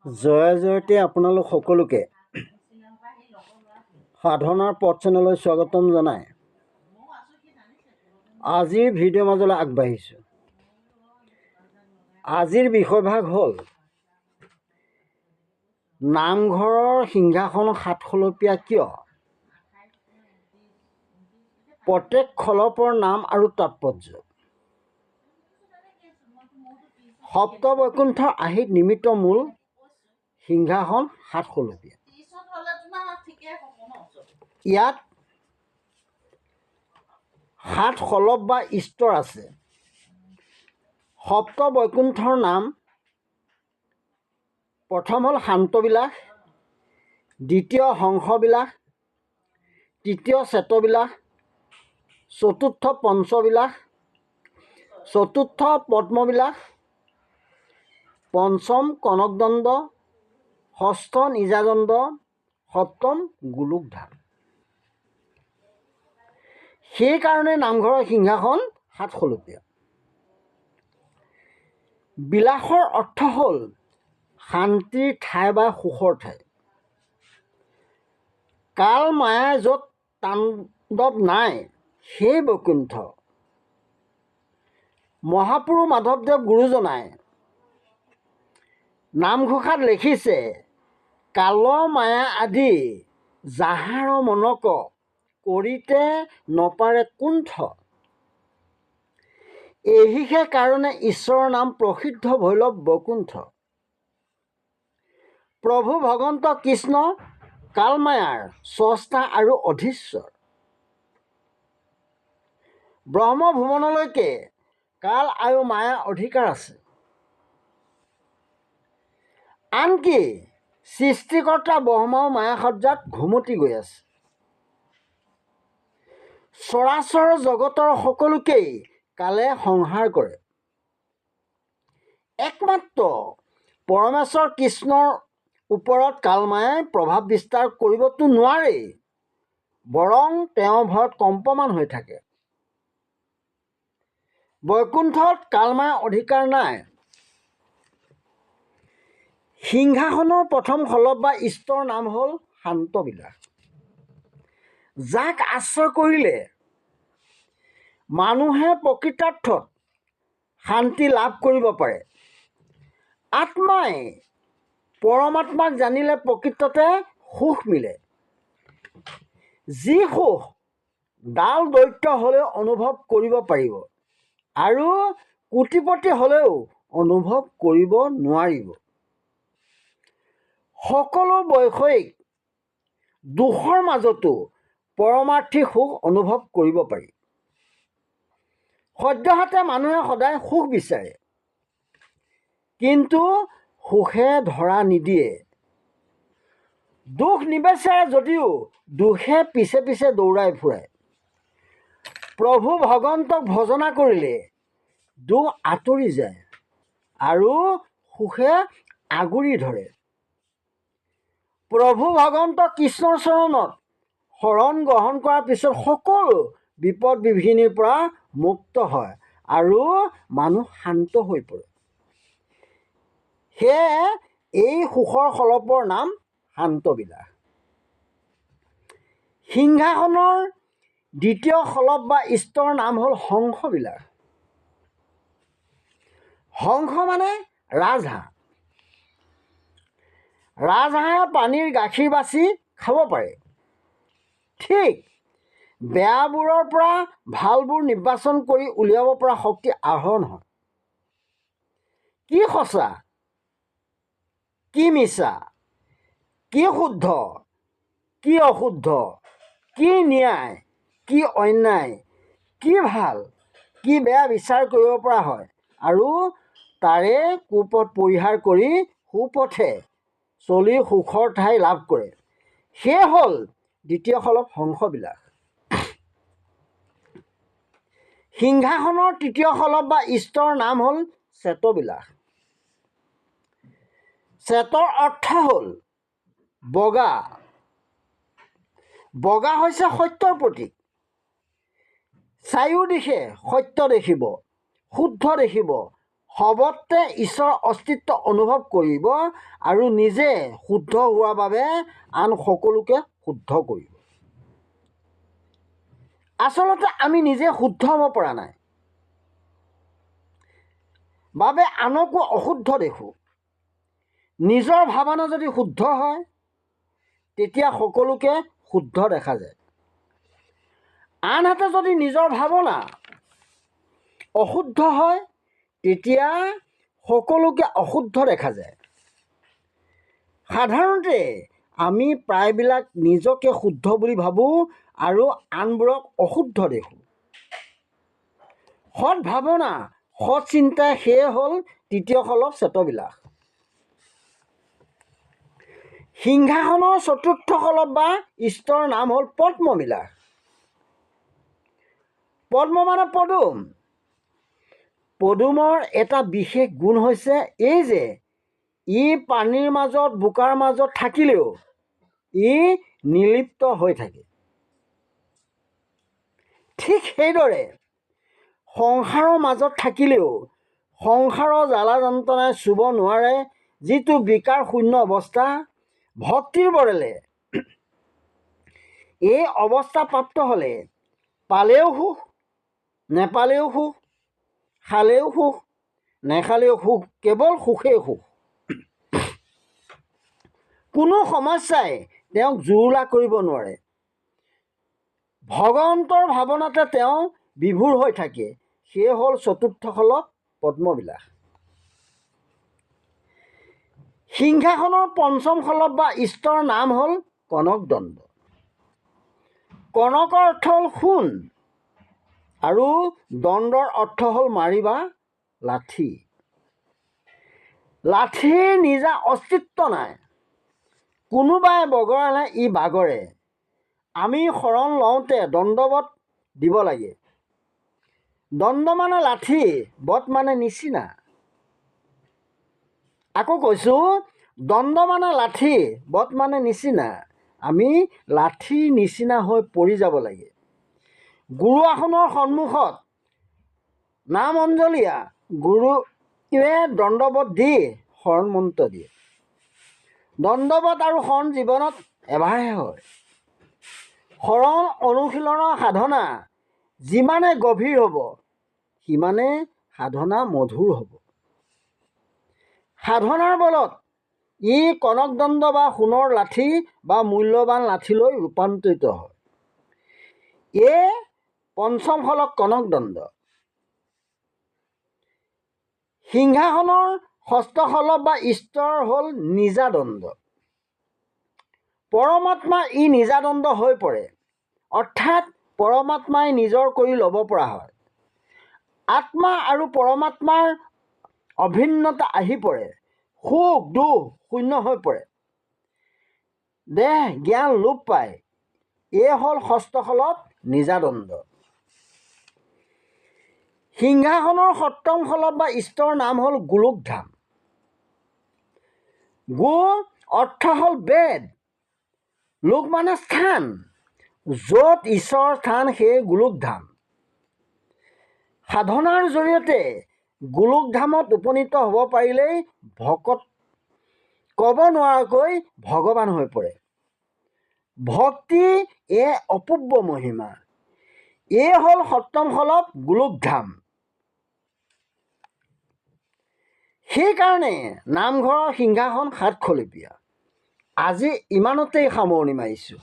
জয় জয়তে আপোনালোক সকলোকে সাধনাৰ পথ চেনেললৈ স্বাগতম জনাই আজিৰ ভিডিঅ' মাজলৈ আগবাঢ়িছোঁ। আজিৰ বিষয়ভাগ হ'ল নামঘৰৰ সিংহাসন সাতখলপীয়া কিয়? প্ৰত্যেক খলপৰ নাম আৰু তাৎপৰ্য। সপ্ত বৈকুণ্ঠৰ আৰ্হিত নিমিত্ত মূল সিংহাসন সাতখলপীয়া। ইয়াত সাত খলপ বা স্তৰ আছে। সপ্ত বৈকুণ্ঠৰ নাম প্ৰথম হ'ল শান্তবিলাস, দ্বিতীয় হংসবিলাস, তৃতীয় চেতবিলাস, চতুৰ্থ পঞ্চবিলাস, চতুৰ্থ পদ্মবিলাস, পঞ্চম কনকদণ্ড, ষষ্ঠ নিজাদণ্ড, সপ্তম গোলোকধাম। সেইকাৰণে নামঘৰৰ সিংহাসন সাতখলপীয়া। বিলাসৰ অৰ্থ হ'ল শান্তিৰ ঠাই বা সুখৰ ঠাই। কাল মায়াৰ য'ত তাণ্ডৱ নাই সেই বৈকুণ্ঠ। মহাপুৰুষ মাধৱদেৱ গুৰুজনাই নামঘোষাত লিখিছে, কালৰ মায়া আদি যাহাৰ মনক কৰিতে নপাৰে কুণ্ঠ। এহিহে কাৰণে ঈশ্বৰৰ নাম প্ৰসিদ্ধ ভৈৰৱ বৈকুণ্ঠ। প্ৰভু ভগৱন্ত কৃষ্ণ কালমায়াৰ স্ৰষ্টা আৰু অধীশ্বৰ। ব্ৰহ্মভুৱনলৈকে কাল আৰু মায়াৰ অধিকাৰ আছে। আনকি সৃষ্টিকৰ্তা ব্ৰহ্মাও মায়াসজ্জাত ঘুমতি গৈ আছে। চৰাচৰ জগতৰ সকলোকেই কালে সংহাৰ কৰে। একমাত্ৰ পৰমেশ্বৰ কৃষ্ণৰ ওপৰত কালমায়াই প্ৰভাৱ বিস্তাৰ কৰিবতো নোৱাৰেই, বৰং তেওঁৰ ভয়ত কম্পমান হৈ থাকে। বৈকুণ্ঠত কালমায়াৰ অধিকাৰ নাই। সিংহাসনৰ প্ৰথম খলপ বা স্তৰ নাম হ'ল শান্তবিলাস। যাক আশ্ৰয় কৰিলে মানুহে প্ৰকৃতাৰ্থত শান্তি লাভ কৰিব পাৰে। আত্মাই পৰমাত্মাক জানিলে প্ৰকৃততে সুখ মিলে। যি সুখ ডাল দৈত্য হ'লেও অনুভৱ কৰিব পাৰিব আৰু কোটিপতি হ'লেও অনুভৱ কৰিব নোৱাৰিব। সকলো বৈষয়িক দুখৰ মাজতো পৰমাৰ্থিক সুখ অনুভৱ কৰিব পাৰি। সদ্যহতে মানুহে সদায় সুখ বিচাৰে, কিন্তু সুখে ধৰা নিদিয়ে। দুখ নিবিচাৰে যদিও দুখে পিছে পিছে দৌৰাই ফুৰায়। প্ৰভু ভগৱন্তক ভজনা কৰিলে দুখ আঁতৰি যায় আৰু সুখে আগুৰি ধৰে। প্ৰভু ভগৱন্ত কৃষ্ণৰ চৰণত শৰণ গ্ৰহণ কৰাৰ পিছত সকলো বিপদ বিঘিনিৰ পৰা মুক্ত হয় আৰু মানুহ শান্ত হৈ পৰে। সেয়ে এই সুখৰ খলপৰ নাম শান্তবিলাস। সিংহাসনৰ দ্বিতীয় খলপ বা স্তৰ নাম হ'ল হংসবিলাস। হংস মানে ৰাজহাঁহ। ৰাজহাঁহে পানীৰ গাখীৰ বাছি খাব পাৰে। ঠিক বেয়াবোৰৰ পৰা ভালবোৰ নিৰ্বাচন কৰি উলিয়াব পৰা শক্তি আহৰণ হয়। কি সঁচা, কি মিছা, কি শুদ্ধ, কি অশুদ্ধ, কি ন্যায়, কি অন্যায়, কি ভাল, কি বেয়া বিচাৰ কৰিব পৰা হয় আৰু তাৰে কুপথ পৰিহাৰ কৰি সুপথে চলি সুখৰ ঠাই লাভ কৰে। সেয়ে হ'ল দ্বিতীয় খলপ হংসবিলাস। সিংহাসনৰ তৃতীয় খলপ বা স্তৰ নাম হ'ল চেতবিলাস। চেতৰ অৰ্থ হ'ল বগা। বগা হৈছে সত্যৰ প্ৰতীক। চাৰিওদিশে সত্য দেখিব, শুদ্ধ দেখিব, সবতে ঈশ্বৰৰ অস্তিত্ব অনুভৱ কৰিব আৰু নিজে শুদ্ধ হোৱাৰ বাবে আন সকলোকে শুদ্ধ কৰিব। আচলতে আমি নিজে শুদ্ধ হ'ব পৰা নাই বাবে আনকো অশুদ্ধ দেখোঁ। নিজৰ ভাৱনা যদি শুদ্ধ হয় তেতিয়া সকলোকে শুদ্ধ দেখা যায়। আনহাতে যদি নিজৰ ভাৱনা অশুদ্ধ হয় তেতিয়া সকলোকে অশুদ্ধ দেখা যায়। সাধাৰণতে আমি প্ৰায়বিলাক নিজকে শুদ্ধ বুলি ভাবোঁ আৰু আনবোৰক অশুদ্ধ দেখোঁ। সৎ ভাৱনা সৎ চিন্তা সেয়ে হ'ল তৃতীয় খলব চেতবিলাস। সিংহাসনৰ চতুৰ্থ খলব বা ঈশ্বৰৰ নাম হ'ল পদ্মবিলাস। পদ্ম মানে পদুম। পদুমৰ এটা বিশেষ গুণ হৈছে এই যে ই পানীৰ মাজত বোকাৰ মাজত থাকিলেও ই নিৰ্লিপ্ত হৈ থাকে। ঠিক সেইদৰে সংসাৰৰ মাজত থাকিলেও সংসাৰৰ জ্বালা যন্ত্ৰণাই চুব নোৱাৰে যিটো বিকাৰ শূন্য অৱস্থা, ভক্তিৰ বৰেলে এই অৱস্থা প্ৰাপ্ত হ'লে পালেও সুখ, নেপালেও সুখ, খালেও সুখ, নেখালেও সুখ, কেৱল সুখেই সুখ। কোনো সমস্যাই তেওঁক জুৰুলা কৰিব নোৱাৰে। ভগৱন্তৰ ভাৱনাতে তেওঁ বিভোৰ হৈ থাকে। সেয়ে হ'ল চতুৰ্থ খলব পদ্মবিলাস। সিংহাসনৰ পঞ্চম খলব বা ঈশ্বৰৰ নাম হ'ল কনকদণ্ড। কনকৰ অৰ্থ হ'ল সোণ আৰু দণ্ডৰ অৰ্থ হ'ল মাৰি বা লাঠি। লাঠিৰ নিজা অস্তিত্ব নাই। কোনোবাই বগৰালে ই বাগৰে। আমি শৰণ লওঁতে দণ্ডবত দিব লাগে। দণ্ড মানে লাঠি, বত মানে নিচিনা। আকৌ কৈছোঁ, দণ্ড মানে লাঠি, বত মানে নিচিনা। আমি লাঠিৰ নিচিনা হৈ পৰি যাব লাগে। গুৰু আসনৰ সন্মুখত নাম অঞ্জলীয়া গুৰুৱে দণ্ডবত দি শৰণ মন্ত্ৰ দিয়ে। দণ্ডবত আৰু শৰণ জীৱনত এবাৰহে হয়। শৰণ অনুশীলনৰ সাধনা যিমানে গভীৰ হ'ব সিমানে সাধনা মধুৰ হ'ব। সাধনাৰ বলত ই কনকদণ্ড বা সোণৰ লাঠি বা মূল্যৱান লাঠিলৈ ৰূপান্তৰিত হয়। এই পঞ্চম খলব কনকদণ্ড। সিংহাসনৰ ষষ্ঠ খলব বা ঈশ্বৰ হ'ল নিজাদণ্ড। পৰমাত্মা ই নিজাদণ্ড হৈ পৰে, অৰ্থাৎ পৰমাত্মাই নিজৰ কৰি ল'ব পৰা হয়। আত্মা আৰু পৰমাত্মাৰ অভিন্নতা আহি পৰে। সুখ দুখ শূন্য হৈ পৰে। দেহ জ্ঞান লোপ পায়। এই হ'ল ষষ্ঠ খলব নিজাদণ্ড। সিংহাসনৰ সপ্তম খলব বা ঈশ্বৰৰ নাম হ'ল গোলোকধাম। গো অৰ্থ হ'ল বেদ, লোক মানে স্থান। য'ত ঈশ্বৰৰ স্থান সেই গোলোকধাম। সাধনাৰ জৰিয়তে গোলোকধামত উপনীত হ'ব পাৰিলেই ভকত ক'ব নোৱাৰাকৈ ভগৱান হৈ পৰে। ভক্তি এ অপূৰ্ব মহিমা। এই হ'ল সপ্তম খলব গোলোকধাম। সেইকাৰণে নামঘৰৰ সিংহাসন সাতখলপীয়া। আজি ইমানতেই সামৰণি মাৰিছোঁ।